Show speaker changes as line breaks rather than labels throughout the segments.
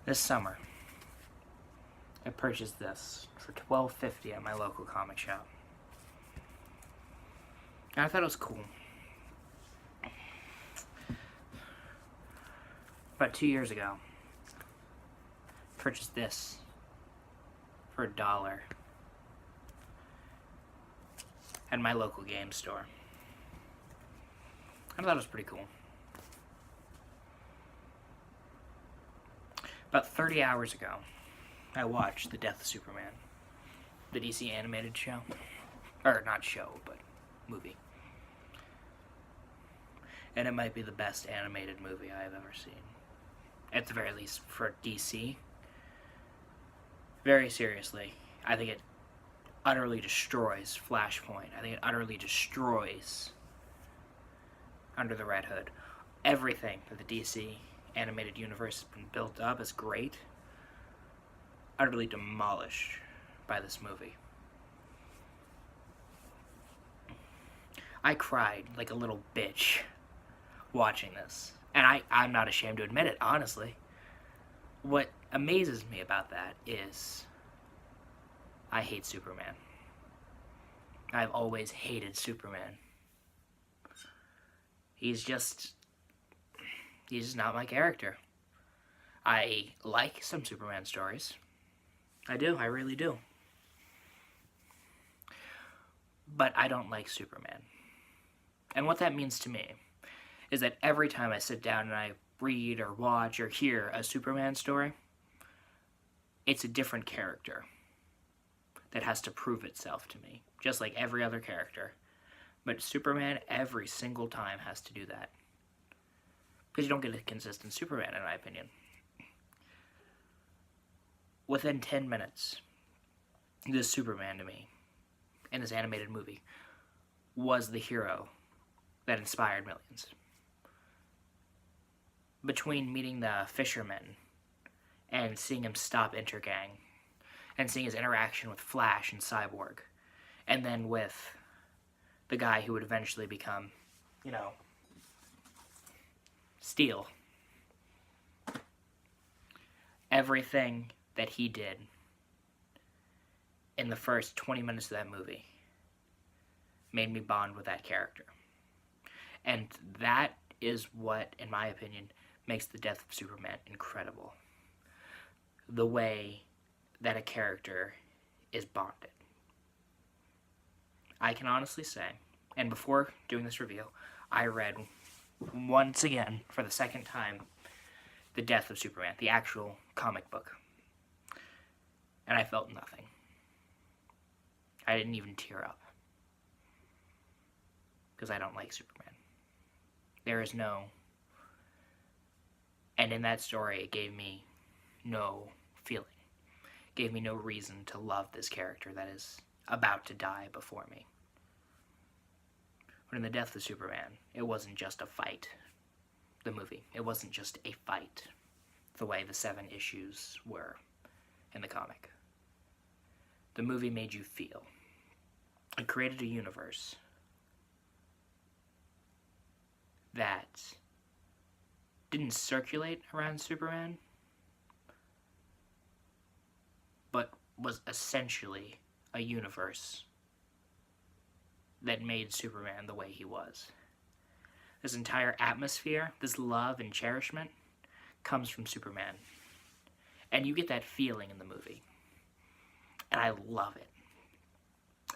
This summer, I purchased this for $12.50 at my local comic shop. And I thought it was cool. About 2 years ago, I purchased this for $1 at my local game store. I thought it was pretty cool. About 30 hours ago, I watched The Death of Superman, the DC animated show. Or, not show, but movie. And it might be the best animated movie I have ever seen. At the very least, for DC. Very seriously, I think it utterly destroys Flashpoint. I think it utterly destroys Under the Red Hood. Everything that the DC animated universe has been built up as great, utterly demolished by this movie. I cried like a little bitch watching this. And I'm not ashamed to admit it, honestly. What amazes me about that is I hate Superman. I've always hated Superman. He's just not my character. I like some Superman stories. I do, I really do. But I don't like Superman. And what that means to me is that every time I sit down and I read or watch or hear a Superman story, it's a different character that has to prove itself to me, just like every other character. But Superman, every single time, has to do that. Because you don't get a consistent Superman, in my opinion. Within 10 minutes, this Superman to me, in this animated movie, was the hero that inspired millions. Between meeting the fisherman and seeing him stop Intergang, and seeing his interaction with Flash and Cyborg, and then with the guy who would eventually become, Steel. Everything that he did in the first 20 minutes of that movie made me bond with that character. And that is what, in my opinion, makes The Death of Superman incredible. The way that a character is bonded. I can honestly say, and before doing this review, I read once again, for the second time, The Death of Superman, the actual comic book. And I felt nothing. I didn't even tear up. Because I don't like Superman. There is no... And in that story, it gave me no feeling. It gave me no reason to love this character that is about to die before me. But in The Death of Superman, it wasn't just a fight. The movie. It wasn't just a fight. The way the 7 issues were in the comic. The movie made you feel. It created a universe that didn't circulate around Superman, but was essentially a universe that made Superman the way he was. This entire atmosphere, this love and cherishment, comes from Superman. And you get that feeling in the movie. And I love it.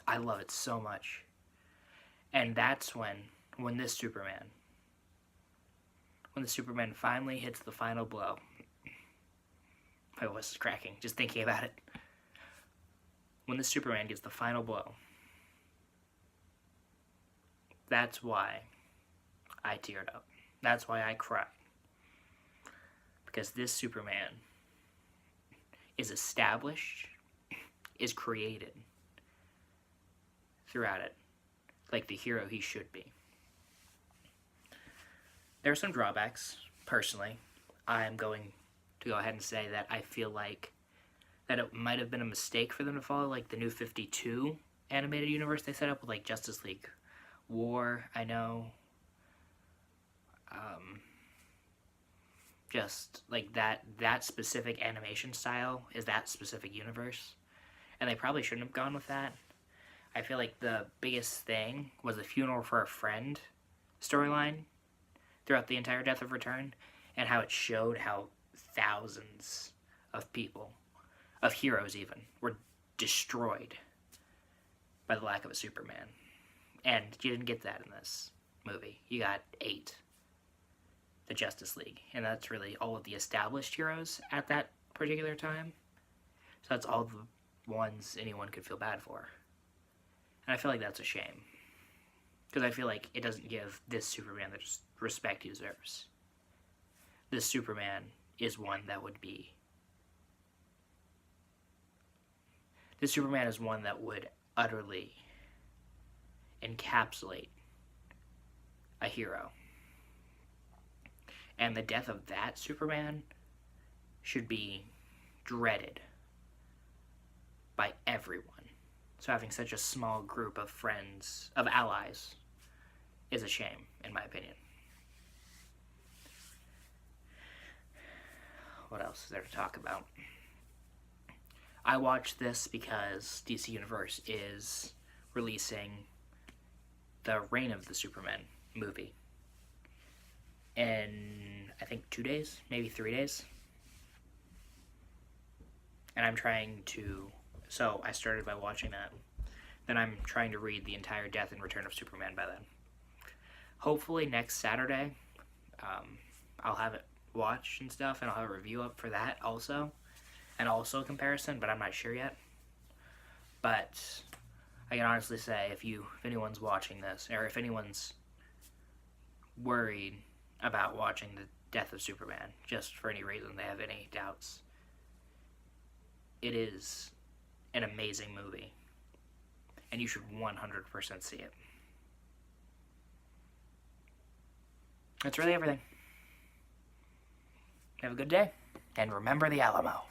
I love it so much. And that's when the Superman finally hits the final blow. My voice is cracking, just thinking about it. When the Superman gets the final blow, that's why I teared up. That's why I cried. Because this Superman is established, is created throughout it, like the hero he should be. There are some drawbacks, personally. I'm going to go ahead and say that I feel like that it might have been a mistake for them to follow, like, the New 52 animated universe they set up with, like, Justice League War, I know. Just like that specific animation style is that specific universe, and they probably shouldn't have gone with that. I feel like the biggest thing was the funeral for a friend storyline throughout the entire Death of Return, and how it showed how thousands of people, of heroes even, were destroyed by the lack of a Superman. And you didn't get that in this movie. You got 8. The Justice League. And that's really all of the established heroes at that particular time. So that's all the ones anyone could feel bad for. And I feel like that's a shame. Because I feel like it doesn't give this Superman the respect he deserves. This Superman is one that would be... This Superman is one that would utterly encapsulate a hero. And the death of that Superman should be dreaded by everyone. So having such a small group of friends, of allies, is a shame, in my opinion. What else is there to talk about? I watched this because DC Universe is releasing the Reign of the Superman movie in, I think, 2 days, maybe 3 days. And I'm trying to... So I started by watching that. Then I'm trying to read the entire Death and Return of Superman by then. Hopefully next Saturday, I'll have it watched and stuff, and I'll have a review up for that also. And also a comparison, but I'm not sure yet. But I can honestly say, if anyone's watching this, or if anyone's worried about watching the Death of Superman, just for any reason they have any doubts, it is an amazing movie, and you should 100% see it. That's really everything. Have a good day, and remember the Alamo.